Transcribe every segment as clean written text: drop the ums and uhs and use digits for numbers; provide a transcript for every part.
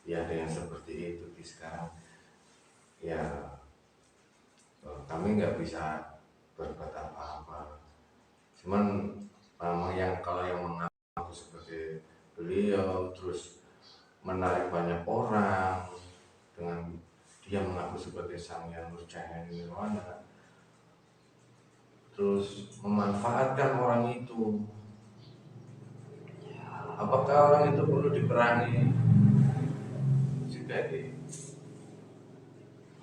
ya ada yang seperti itu di sekarang ya. Kami nggak bisa berbuat apa-apa, cuman yang kalau yang mengaku seperti beliau terus menarik banyak orang dengan dia mengaku sebagai sang yang nurjaya nirwana, terus memanfaatkan orang itu. Apakah orang itu perlu diperangi? Jadi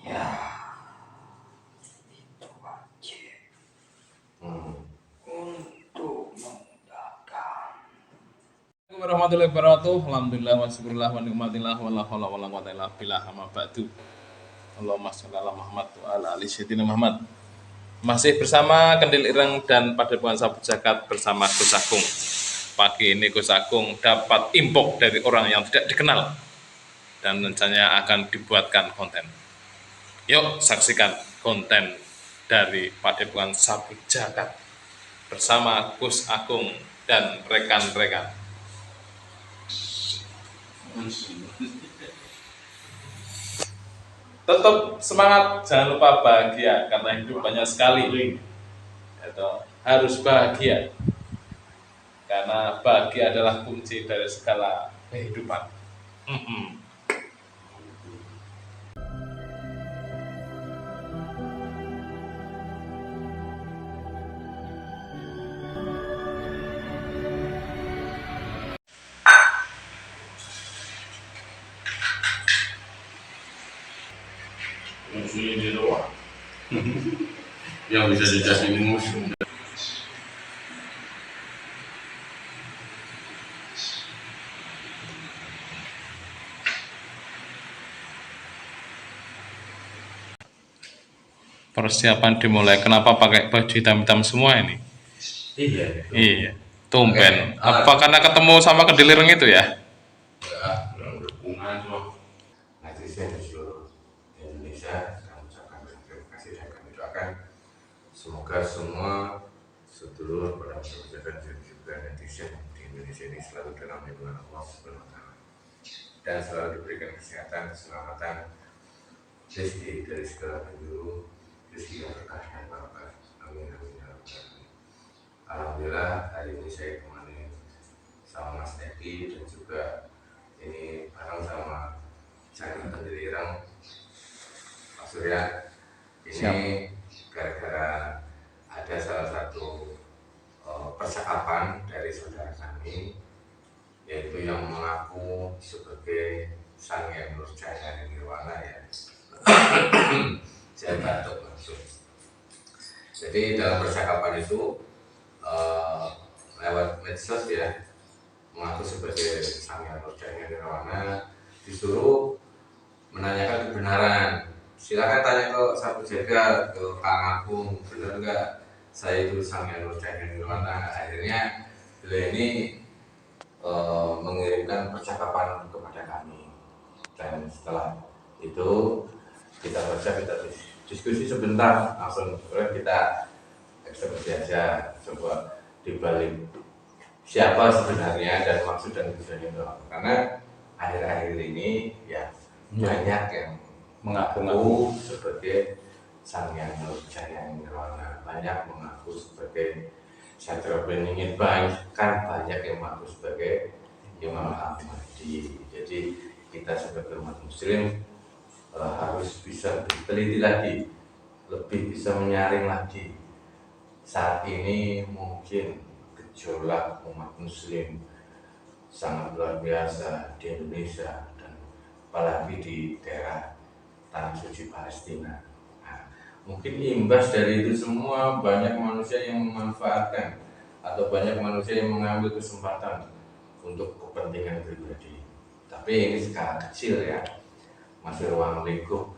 Ya, itu wajib untuk menggunakan. Assalamualaikum warahmatullahi wabarakatuh. Alhamdulillah wa syukurillah wa nikmatillah wa la haula wa la quwwata illa billah amma ba'du. Allahumma shalli ala Muhammad wa ala ali sayyidina Muhammad. Masih bersama Kendil Ireng dan Padepokan Sahabat Zakat bersama Gus Agung. Pagi ini Gus Agung dapat impok dari orang yang tidak dikenal dan rencananya akan dibuatkan konten. Yuk saksikan konten dari Padepokan Sahabat Zakat bersama Gus Agung dan rekan-rekan. Tetap semangat, jangan lupa bahagia karena hidup banyak sekali. Harus bahagia karena bahagia adalah kunci dari segala kehidupan. Musuhnya di luar. Yang bisa dijadiin musuh. Persiapan dimulai. Kenapa pakai baju hitam-hitam semua ini? Iya. Tumben. Apa karena ketemu sama Kendil Ireng itu ya? Ya, dukungan loh. netizen di seluruh Indonesia, kami ucapkan terima kasih dan kami doakan semoga semua sedulur para masyarakat dan juga netizen di Indonesia ini selalu dalam lindungan Allah Subhanahu wa Ta'ala dan selalu diberikan kesehatan, keselamatan, rezeki dari segala penjuru, rezeki yang berkah dan barokah. Amin amin ya rabbal alamin. Alhamdulillah hari ini saya temani sama Mas Edi dan juga ini bareng sama channel Kendil Ireng, Pak Surya. Ini gara-gara ada salah satu percakapan dari saudara kami, yaitu yang mengaku sebagai sang yang nurjaya nirwana ya. Saya batuk langsung. Jadi dalam percakapan itu lewat medsos ya, mengaku sebagai sang yang nurjaya nirwana, disuruh menanyakan kebenaran. Silakan tanya ke Sahabat Jagat, ke Kang Agung, benar enggak saya itu sang yang nurjaya nirwana. Akhirnya beliau ini mengirimkan percakapan kepada kami, dan setelah itu kita baca, kita diskusi sebentar, langsung kita eksekusi aja, coba dibalik siapa sebenarnya dan maksud dan tujuannya itu. Karena akhir-akhir ini ya banyak yang mengaku sebagai sang yang nurjaya nirwana, banyak mengaku sebagai Satria Beningin, bahkan banyak yang mengaku sebagai Imam Ahmadi. Jadi kita sebagai umat muslim harus bisa teliti lagi, lebih bisa menyaring lagi. Saat ini mungkin gejolak umat muslim sangat luar biasa di Indonesia dan apalagi di daerah Tanah Suci Palestina. Nah, mungkin imbas dari itu semua banyak manusia yang memanfaatkan atau banyak manusia yang mengambil kesempatan untuk kepentingan pribadi. Tapi ini skala kecil ya, masih ruang lingkup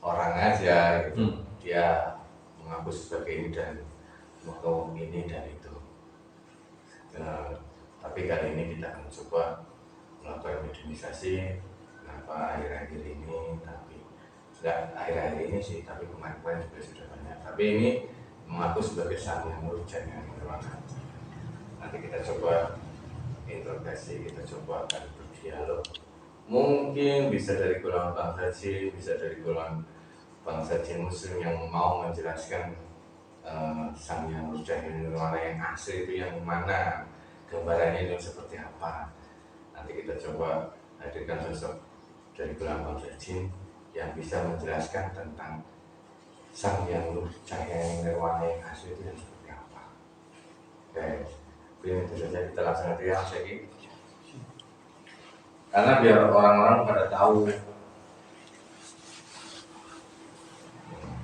orang aja gitu. Dia mengaku sebagai ini dan mau ini dan itu. Tapi kali ini kita akan coba melakukan mediumisasi. Kenapa akhir-akhir ini? Tapi sudah akhir-akhir ini sih, tapi kemarin-kemarin juga sudah banyak. Tapi ini mengaku sebagai sang yang nurjaya nirwana. Nanti kita coba interogasi, kita coba akan dialog. Mungkin bisa dari golongan bangsa jin, bisa dari golongan bangsa jin muslim yang mau menjelaskan sang yang Nurjahil Nirwana yang asli itu yang mana, gambarannya itu seperti apa. Nanti kita coba hadirkan sosok dari golongan bangsa jin yang bisa menjelaskan tentang sang yang Nurjahil Nirwana yang asli itu yang seperti apa. Oke, ini itu saja, kita langsung aja yang lagi. Karena biar orang-orang pada tahu,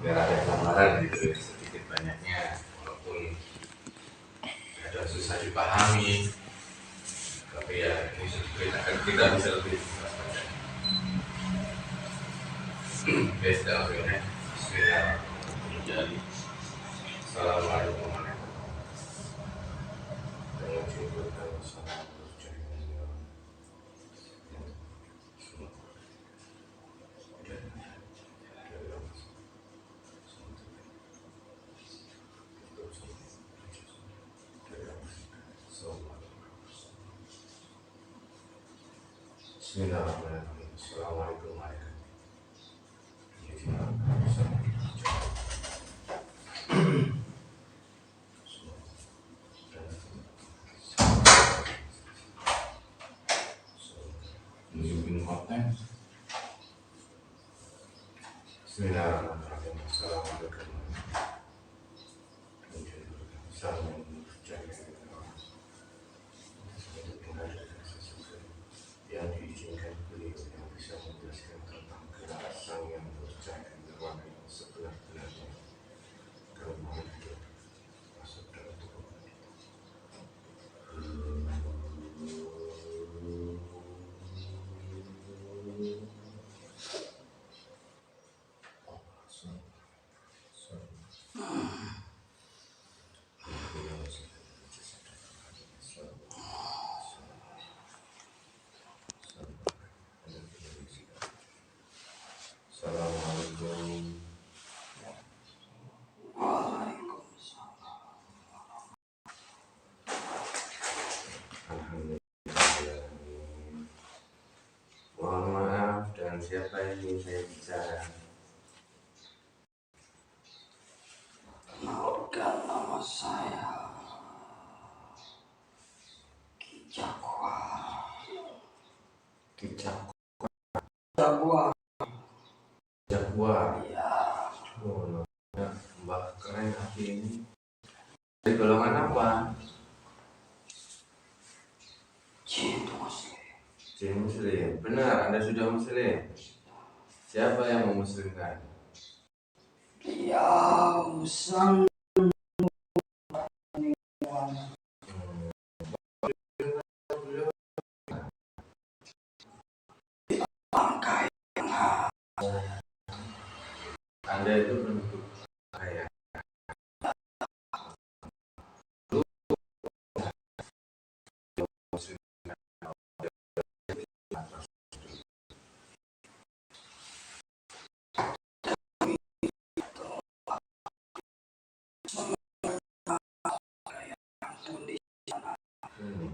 biar ada gambaran gitu sedikit banyaknya, walaupun ada susah dipahami, tapi ya ini kita bisa lebih jelas baca. Bismillahirrahmanirrahim. Bismillahirrahmanirrahim. Assalamualaikum warahmatullahi wabarakatuh. Bismillahirrahmanirrahim. Assalamualaikum warahmatullahi wabarakatuh. Bismillahirrahmanirrahim. Assalamualaikum yang diizinkan beliau yang bisa menjelaskan tentang gerak sang yang Nurjahil Nirwana yang sebenar-benarnya kemudian hidup masuk dalam tubuh. Assalamualaikum. Alhamdulillah. Mohon maaf, dan siapa yang ingin saya bicara? Kenalkan, nama saya Ki Jakwa. Jakwa. Jakwa. Ya, Oh, namanya Mbah keren hati ini. Dari golongan apa? Jin Muslim. Jin Muslim. Benar, Anda sudah Muslim. Siapa yang memuslimkan? Beliau sang bangkai Anda itu penduduk kaya.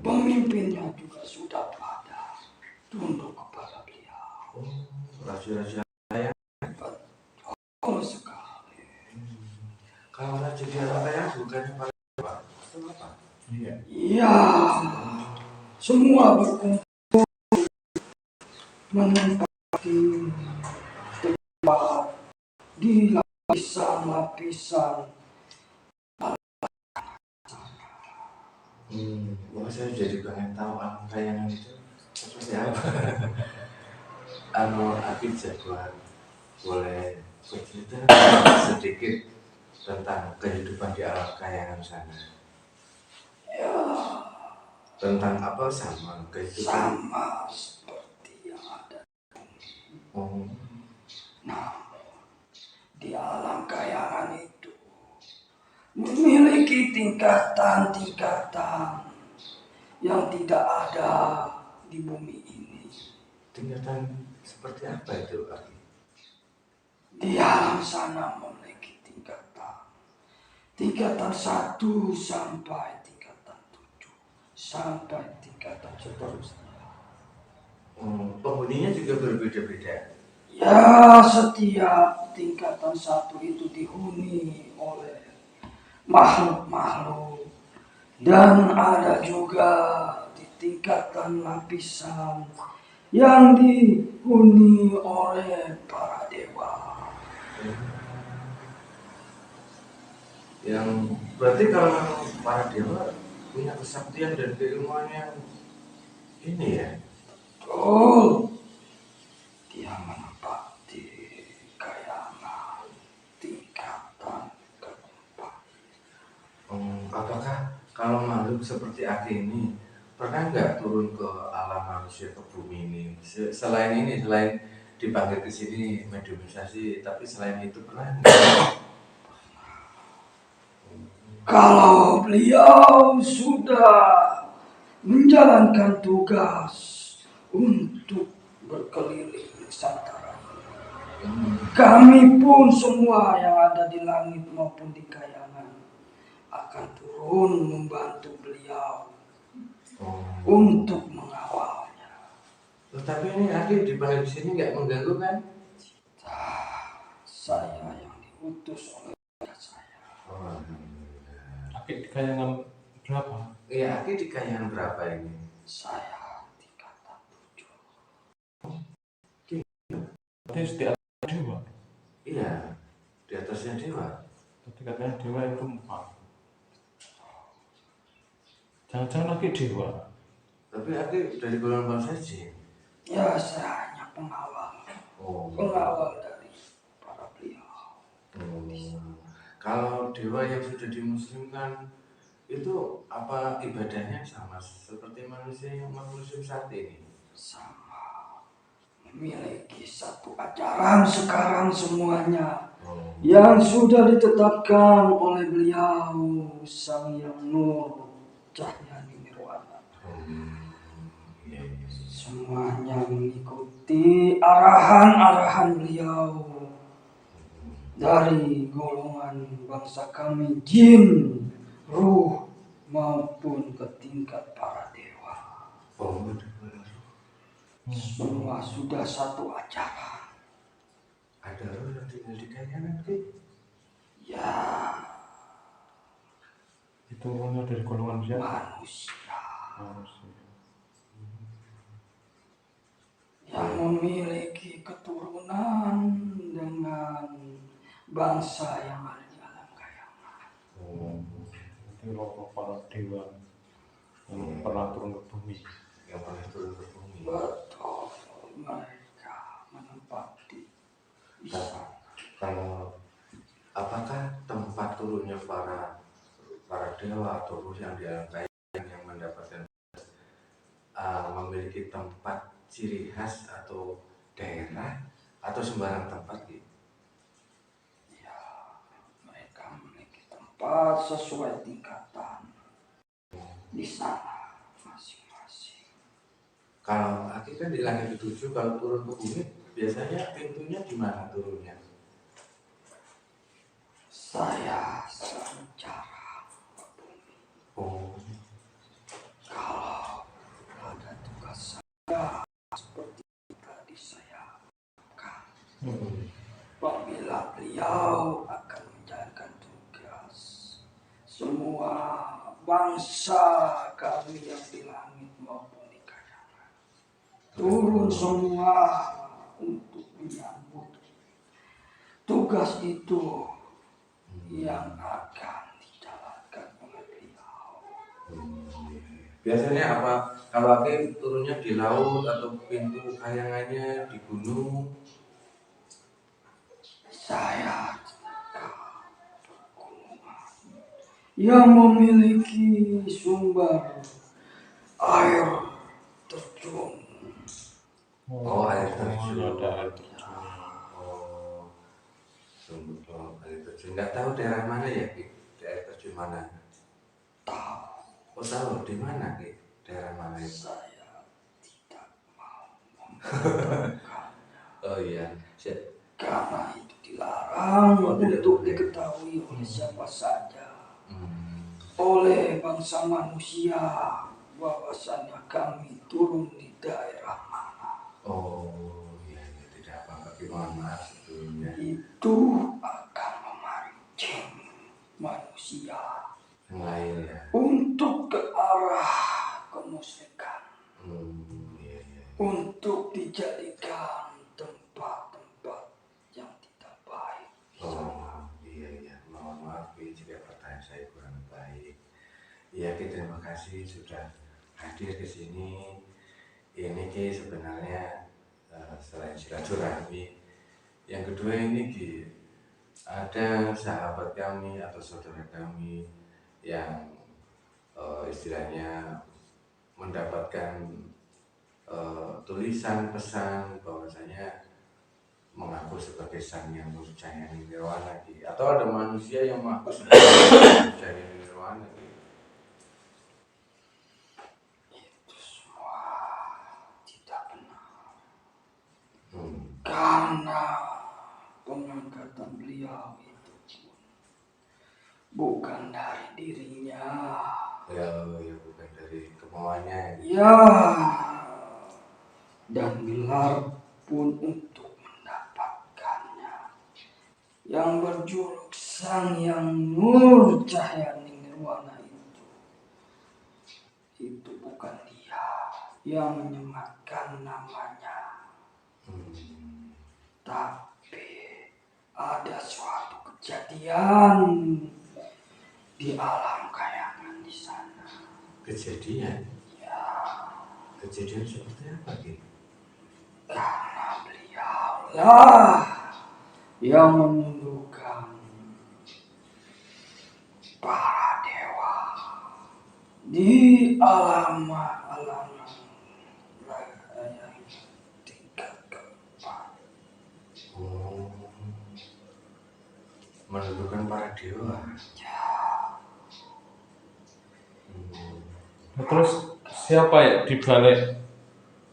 pemimpinnya juga sudah pada tunduk kepada beliau. Raja-raja Oh sekali. kalau raja di alam kaya bukannya paling apa? Apa? Iya. Ya, semua berkumpul menempati tempat di lapisan-lapisan. Wah, saya jadi pengen tahu alam kayangan itu seperti apa. Abi Jakwa boleh bercerita sedikit tentang kehidupan di alam kayangan sana. Ya, Tentang apa sama kehidupan? sama seperti yang ada. Oh, Namun di alam kayangan itu memiliki tingkatan-tingkatan yang tidak ada di bumi ini. tingkatan seperti apa itu, Abi? Di alam sana memiliki tingkatan. Tingkatan 1 sampai tingkatan 7 sampai tingkatan seterusnya. Penghuninya juga berbeda-beda. Ya, setiap tingkatan satu itu dihuni oleh makhluk-makhluk. Dan ada juga di tingkatan lapisan yang dihuni oleh para dewa. Yang berarti kalau memang para dewa punya kesaktian dan keilmuan yang ini ya. Betul. Dia menempati kayangan tingkatan keempat. Apakah kalau makhluk seperti Aki ini pernah nggak turun ke alam manusia, ke bumi ini? Selain ini, selain dipanggil ke sini mediumisasi, tapi selain itu pernah nggak? Kalau beliau sudah menjalankan tugas untuk berkeliling Nusantara, kami pun semua yang ada di langit maupun di kayangan akan turun membantu beliau untuk mengawalnya. Tetapi ini Aki dipanggil ke sini nggak mengganggu kan? Saya yang diutus oleh saya. Aki di kayangan berapa? Iya, Aki di kayangan berapa ini? Saya tingkatan 7. Berarti setiap dewa. Iya, di atasnya dewa. Berarti katanya dewa itu 4. Jangan-jangan Aki dewa. Tapi Aki dari golongan bangsa jin. Ya, saya hanya pengawal. Pengawal dari para beliau. Kalau dewa yang sudah dimuslimkan itu apa ibadahnya sama seperti manusia yang muslim saat ini? Sama. Memiliki satu ajaran sekarang semuanya. Yang sudah ditetapkan oleh beliau Sang Yang Nur Cahya Nirwana. Semuanya mengikuti arahan-arahan beliau dari golongan bangsa kami jin, ruh maupun ke tingkat para dewa. Semua sudah satu acara. Ada roh yang tinggal di kayangan Ki? Ya, Itu orangnya dari golongan siapa? manusia Manusia. yang memiliki keturunan dengan bangsa yang ada di alam kayangan. Itu roh para dewa yang pernah turun ke bumi. Yang pernah turun ke bumi. Betul, mereka menempati di sana. Kalau apakah tempat turunnya para dewa atau ruh yang di alam kayangan yang mendapatkan memiliki tempat ciri khas atau daerah atau sembarang tempat gitu? Ya, mereka memiliki tempat sesuai tingkatan di sana masing-masing. Kalau Aki kan di langit 7, kalau turun ke bumi biasanya pintunya di mana turunnya? Saya secara kalau ada tugas saya seperti tadi saya katakan, apabila beliau akan menjalankan tugas, semua bangsa kami yang di langit maupun di kayangan turun semua untuk menyambut tugas itu yang akan dijalankan oleh beliau. Biasanya apa? Kalau Aki turunnya di laut atau pintu kayangannya di gunung? Saya ke pegunungan yang memiliki sumber air terjun. Air terjun. Ada air terjun. Sumber air terjun. Nggak tahu daerah mana ya Ki? Daerah terjun mana? Tahu, Tahu di mana Ki? Daerah mana itu? saya tidak mau memberitahukannya Oh iya. karena itu dilarang Oh, tidak untuk boleh. diketahui oleh siapa saja. Oleh bangsa manusia bahwasannya kami turun di daerah mana. mohon maaf sebelumnya. itu akan memancing manusia Yang lain ya. untuk ke arah kemusyrikan, Iya. untuk dijadikan tempat-tempat yang tidak baik. Oh iya. Mohon maaf jika pertanyaan saya kurang baik. Iya, terima kasih sudah hadir ke sini. Ini sebenarnya selain silaturahmi, yang kedua ini ada sahabat kami atau saudara kami yang istilahnya mendapatkan tulisan pesan bahwasanya mengaku sebagai sang yang nurjaya nirwana, atau ada manusia yang mengaku sebagai nurjaya nirwana. Itu semua tidak benar. Karena pengangkatan beliau itu bukan dari dirinya. Ya bukan dari kemauannya. Ya, dan gelar pun untuk mendapatkannya. Yang berjuluk sang yang nur cahaya nirwana itu bukan dia yang menyematkan namanya. Tapi ada suatu kejadian di alam kayangan di sana. Kejadian? Ya, Kejadian seperti apa, Ki? karena beliau lah yang menundukkan para dewa di alam yang tingkat keempat. Menundukkan para dewa. Terus siapa ya di balik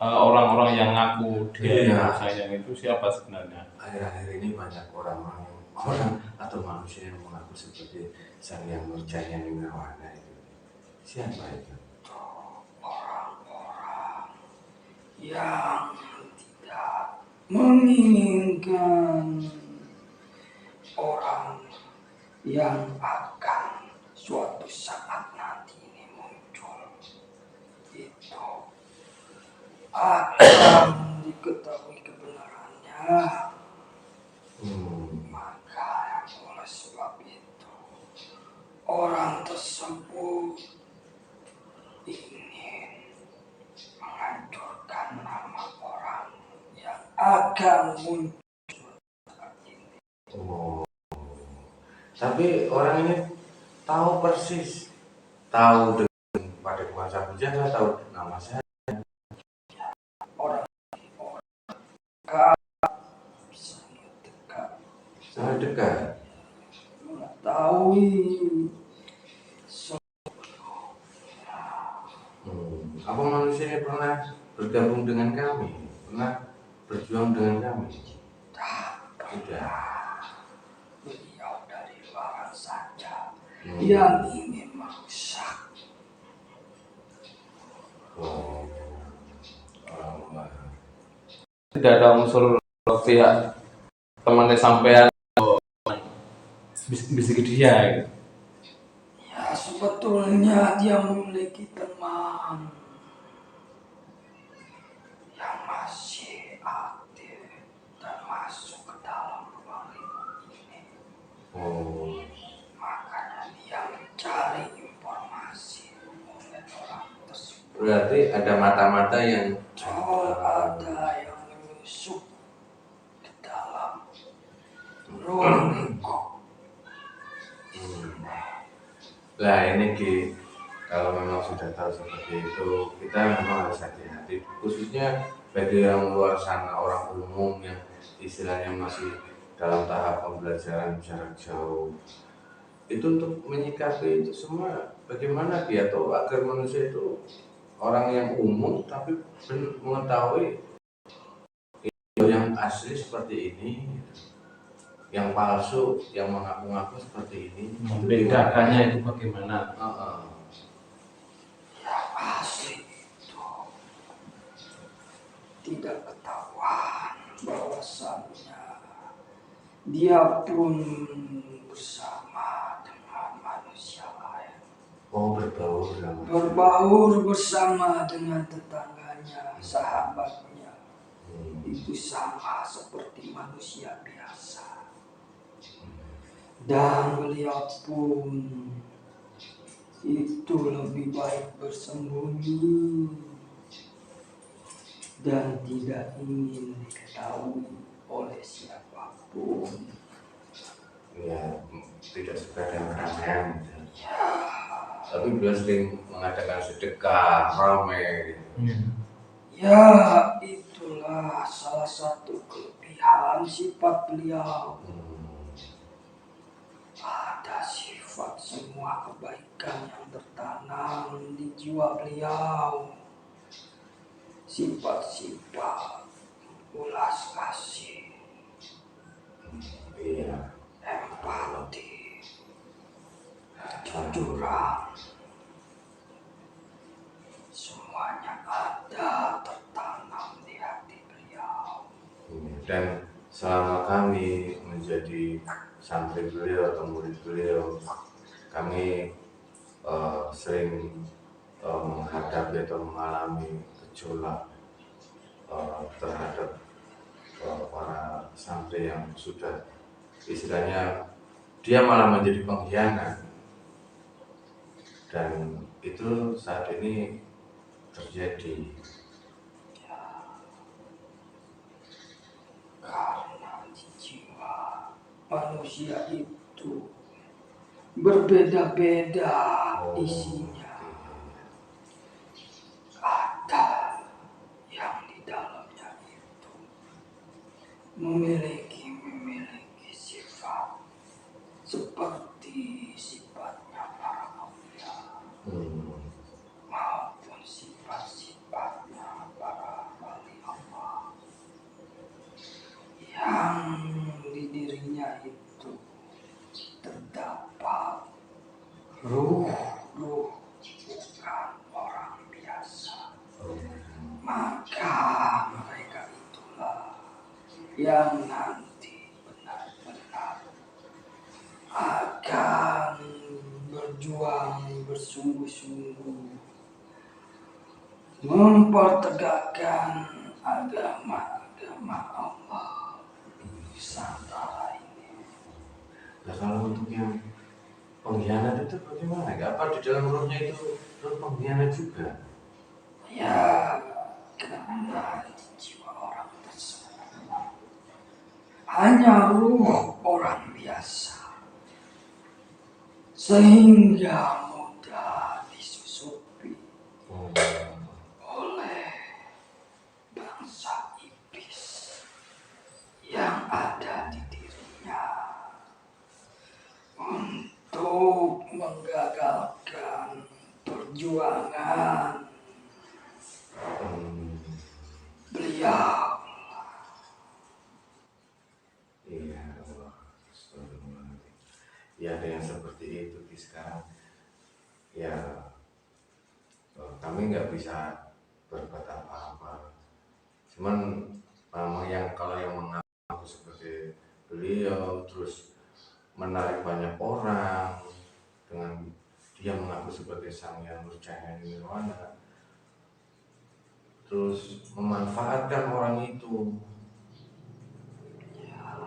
orang-orang yang ngaku dia Iya. sayang itu siapa sebenarnya? Akhir-akhir ini banyak orang atau manusia yang mengaku sebagai sang yang nurjaya nirwana itu. Siapa itu? Orang-orang yang tidak menginginkan orang yang akan suatu saat nanti ini muncul itu akan diketahui kebenarannya. Maka oleh sebab itu orang tersebut ingin menghancurkan nama orang yang akan muncul. Tapi orang ini tahu persis, tahu dengan pada kuasa bujana, tahu nama saya. Orang Sangat dekat. mengetahui Apa manusia ini pernah bergabung dengan kami? Pernah berjuang dengan kami? Tidak. beliau dari luar saja yang ingin merusak. Tidak ada unsur pihak temannya sampean bisa ke dia gitu. Ya, sebetulnya dia memiliki teman yang masih aktif dan masuk ke dalam ruang lingkup ini. Makanya dia mencari informasi oleh orang tersebut. Berarti ada mata-mata yang Ada yang menyusup ke dalam ruang lingkup. Nah ini kalau memang sudah tahu seperti itu, kita memang harus hati-hati, khususnya bagi yang luar sana, orang umum yang istilahnya masih dalam tahap pembelajaran jarak jauh. Itu untuk menyikapi itu semua bagaimana atau agar manusia itu orang yang umum tapi mengetahui yang asli seperti ini, yang palsu, yang mengaku-ngaku seperti ini. Membedakannya itu bagaimana? Yang asli itu tidak ketahuan bahwasannya dia pun bersama dengan manusia lain. Oh, berbaur sama Berbaur bersama dengan tetangganya, sahabatnya. Itu sama seperti manusia biasa. Dan beliau pun itu lebih baik bersembunyi dan tidak ingin diketahui oleh siapapun. ya, tidak suka dengan keramaian gitu. Tapi beliau sering mengadakan sedekah ramai gitu. Ya, itulah salah satu kelebihan sifat beliau. Ada sifat semua kebaikan yang tertanam di jiwa beliau. Sifat-sifat ulas kasih, Iya, empati, kejujuran, semuanya ada tertanam di hati beliau. dan selama kami menjadi santri beliau atau murid beliau, kami sering menghadapi atau mengalami gejolak terhadap para santri yang sudah istilahnya dia malah menjadi pengkhianat, dan itu saat ini terjadi. Karena di jiwa manusia itu berbeda-beda isinya. Ada yang di dalamnya itu memiliki sifat seperti sifatnya para aulia maupun sifat-sifatnya para wali Allah, yang di dirinya itu terdapat ruh bukan orang biasa. Maka mereka itulah yang nanti benar-benar akan berjuang bersungguh-sungguh mempertegakkan agama Allah di Nusantara ini. Nah, kalau untuk yang pengkhianat itu bagaimana? Apa di dalam rohnya itu roh pengkhianat juga? Ya, karena di jiwa orang tersebut hanya ruh orang biasa, sehingga mudah disusupi oleh bangsa iblis yang ada di dirinya untuk menggagalkan perjuangan beliau. Iya, Allah. Astagfirullahaladzim. Ya, ada yang seperti itu di sekarang. Ya, kami nggak bisa berbuat apa-apa. Cuman kalau yang mengaku seperti beliau, terus menarik banyak orang dengan dia mengaku sebagai sang yang nurjana nirwana, terus memanfaatkan orang itu.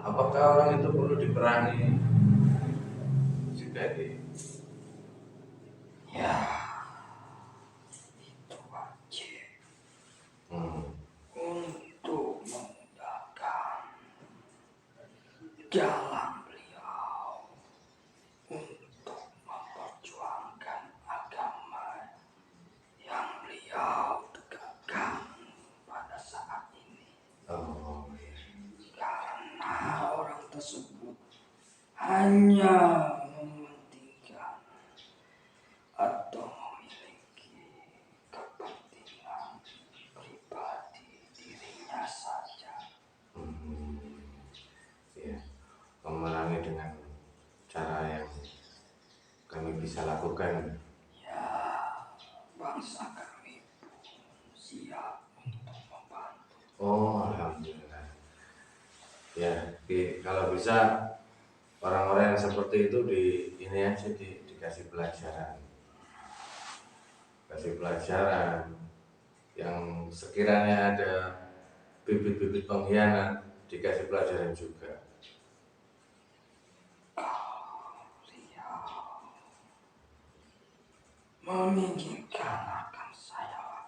Apakah orang itu perlu diperangi? Jadi, Ya, itu wajib untuk memudahkan jalan beliau untuk memperjuangkan agama yang beliau tegakkan pada saat ini. oh, iya. Karena orang tersebut hanya mementingkan atau memiliki kepentingan pribadi dirinya saja. Ya, memerangi dengan cara yang kami bisa lakukan. Ya, bangsa kami pun siap untuk membantu. Oh, alhamdulillah. Ya, kalau bisa orang-orang yang seperti itu ini aja dikasih pelajaran, yang sekiranya ada bibit-bibit pengkhianat dikasih pelajaran juga. Menginginkan akan saya.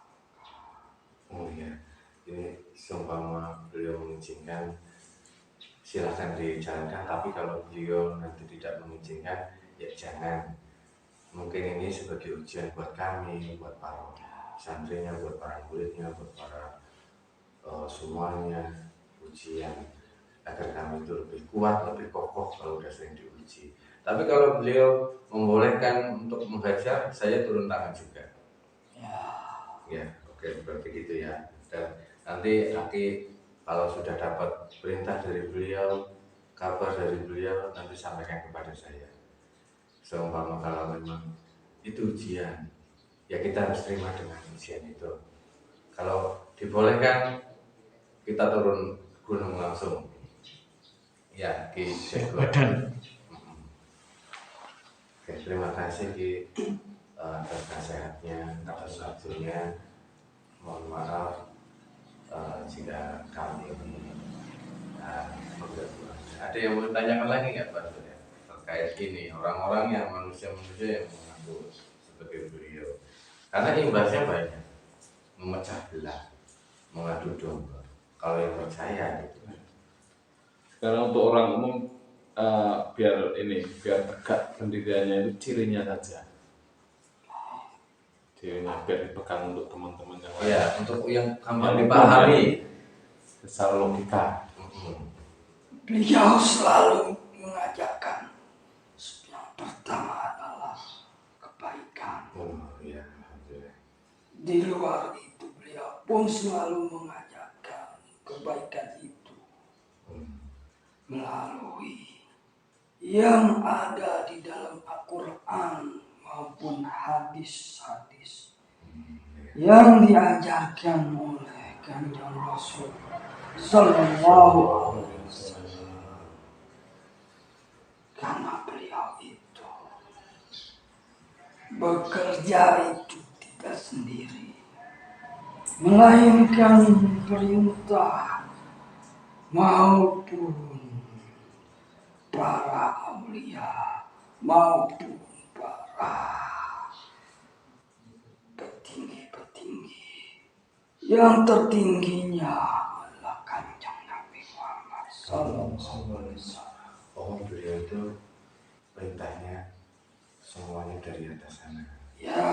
Oh iya, ini seumpama beliau mengizinkan silahkan dijalankan, tapi kalau beliau nanti tidak mengizinkan ya jangan. Mungkin ini sebagai ujian buat kami, buat para santrinya, buat para muridnya, buat para semuanya, ujian agar kami itu lebih kuat, lebih kokoh kalau sudah sering diuji. Tapi kalau beliau membolehkan untuk menghajar, saya turun tangan juga. Ya, oke, seperti gitu ya. Dan nanti kalau sudah dapat perintah dari beliau, kabar dari beliau, nanti sampaikan kepada saya. Seumpama kalau memang itu ujian, ya kita harus terima dengan ujian itu. Kalau dibolehkan, kita turun gunung langsung. Ya, Ki Badan. Oke, terima kasih Ki atas nasihatnya, atas waktunya. Mohon maaf jika kami mengganggu. Ada yang mau ditanyakan lagi nggak Pak Surya terkait ini orang-orang yang manusia-manusia yang mengaku seperti beliau? Karena imbasnya banyak, memecah belah, mengadu domba. Kalau yang percaya gitu. Karena untuk orang umum biar tegak pendiriannya itu cirinya saja. Cirinya biar dipegang untuk teman-teman yang lain. Ya, untuk yang gampang dipahami secara logika. Beliau selalu mengajarkan yang pertama adalah kebaikan. Oh iya, alhamdulillah. Di luar itu beliau pun selalu mengajarkan kebaikan itu melalui yang ada di dalam Al-Quran maupun hadis-hadis yang diajarkan oleh Kanjeng Rasul Sallallahu Alaihi Wasallam. Karena beliau itu bekerja itu tidak sendiri, melainkan perintah maupun para aulia maupun para petinggi-petinggi. Yang tertingginya adalah Kanjeng Nabi Muhammad Sallallahu Alaihi Wasallam. Oh, beliau itu perintahnya semuanya dari atas sana. Ya,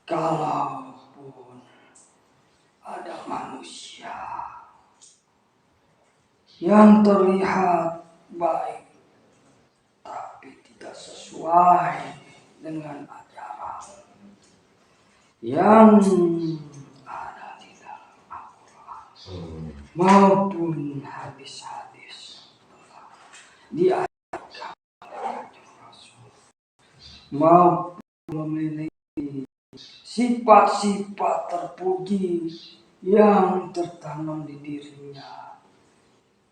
kalaupun ada manusia yang terlihat baik tapi tidak sesuai dengan ajaran yang ada di dalam Al-Quran maupun hadis-hadis diajarkan oleh Rasul maupun memiliki sifat-sifat terpuji yang tertanam di dirinya.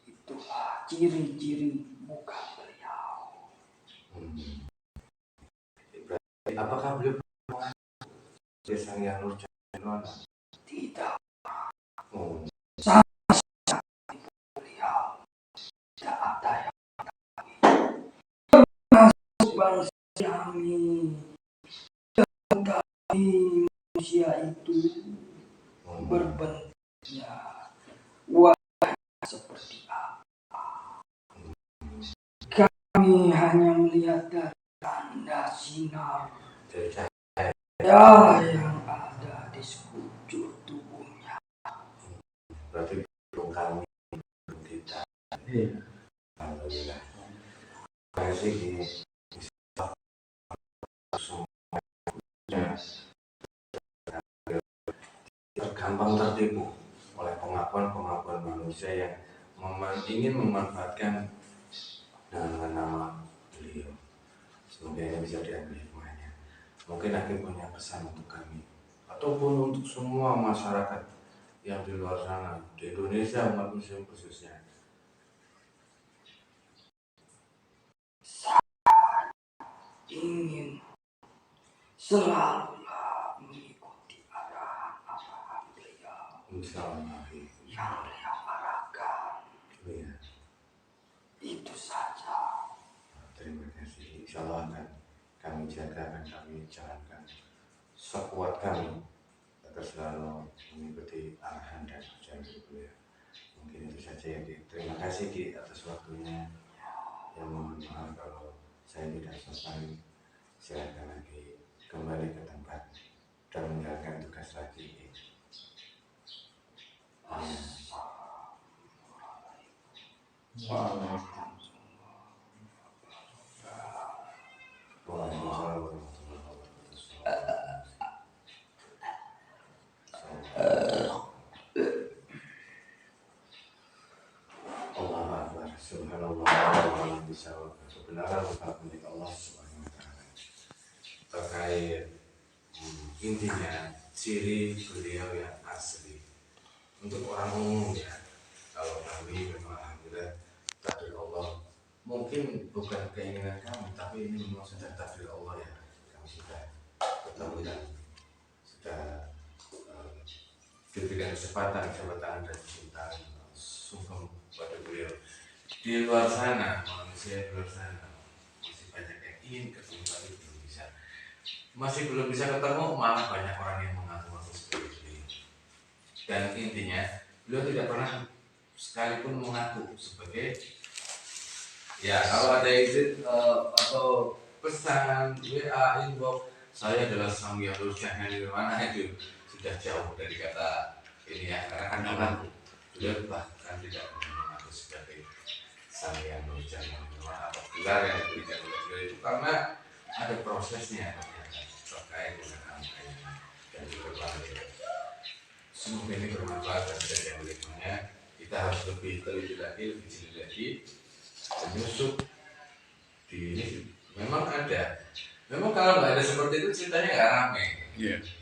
Itulah ciri-ciri muka beliau. Apakah beliau Desa yang Nurjaman? Tidak. Oh. Beliau tidak ada yang termasuk bangsa kami dari manusia itu berbentuknya wajah seperti apa. Kami hanya melihat dari tanda sinar yang ada di sekujur tubuhnya. Berarti kami tidak. Alhamdulillah. Terima kasih tergampang tertipu oleh pengakuan-pengakuan manusia yang ingin memanfaatkan nama beliau. Semoga ini bisa diambil hikmahnya. Mungkin Hakim punya pesan untuk kami ataupun untuk semua masyarakat yang di luar sana, di Indonesia, umat muslim khususnya. ingin selalulah mengikuti arahan beliau Insyaallah. yang beliau arahkan. Iya. Itu saja. Terima kasih. Insyaallah akan kami jaga dan kami jalankan sekuat kami agar selalu mengikuti arahan dan ajaran beliau. Mungkin itu saja ya, Ki. Terima kasih, Ki, atas waktunya. Yang mohon maaf kalau saya tidak sopan. Silakan lagi kembali ke tempat dan menjalankan tugas lagi, Ki. Waalaikumsalam warahmatullahi wabarakatuh. Allahu Akbar. Subhanallah. Kebenaran adalah milik Allah Subhanahu wa taala. Terkait intinya ciri beliau yang asli untuk orang umum ya. Kalau kami memang alhamdulillah takdir Allah. Mungkin bukan keinginan kami, tapi ini memang sudah takdir Allah ya. Kami sudah bertemu dan sudah diberikan kesempatan dan cinta sungkem pada beliau. Di luar sana, manusia di luar sana masih banyak yang ingin ketemu tapi belum bisa. Masih belum bisa ketemu, malah banyak orang yang mengaku seperti beliau. Dan intinya, beliau tidak pernah sekalipun mengaku sebagai ya kalau ada izin atau pesan WA inbox saya adalah sang yang lurus jangan di mana itu sudah jauh dari kata ini ya karena kan mengaku beliau bahkan tidak mengaku sebagai sang yang lurus jangan di mana apa gelar yang diberikan oleh beliau itu karena ada prosesnya ternyata terkait dengan angkanya dan juga bangkit. Semoga ini bermanfaat dan yang berikutnya kita harus lebih teliti lagi, lebih jeli lagi menyusup di ini. Memang ada, memang kalau nggak ada seperti itu ceritanya nggak rame.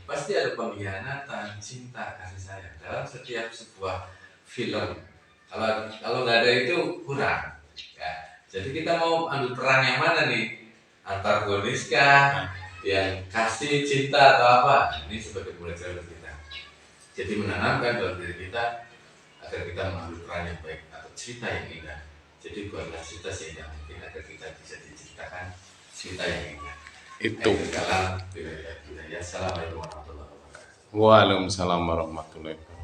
Pasti ada pengkhianatan, cinta, kasih sayang dalam setiap sebuah film. Kalau nggak ada itu kurang. Ya. Jadi kita mau ambil peran yang mana nih? Antagonis kah? Yang kasih cinta atau apa? Ini sebagai pelajaran kita. Jadi menanamkan dalam diri kita agar kita mengambil peran yang baik atau cerita yang indah. Jadi buatlah cerita sehingga mungkin agar kita bisa diceritakan cerita yang indah. Itu. Assalamualaikum warahmatullahi wabarakatuh. Waalaikumsalam warahmatullahi wabarakatuh.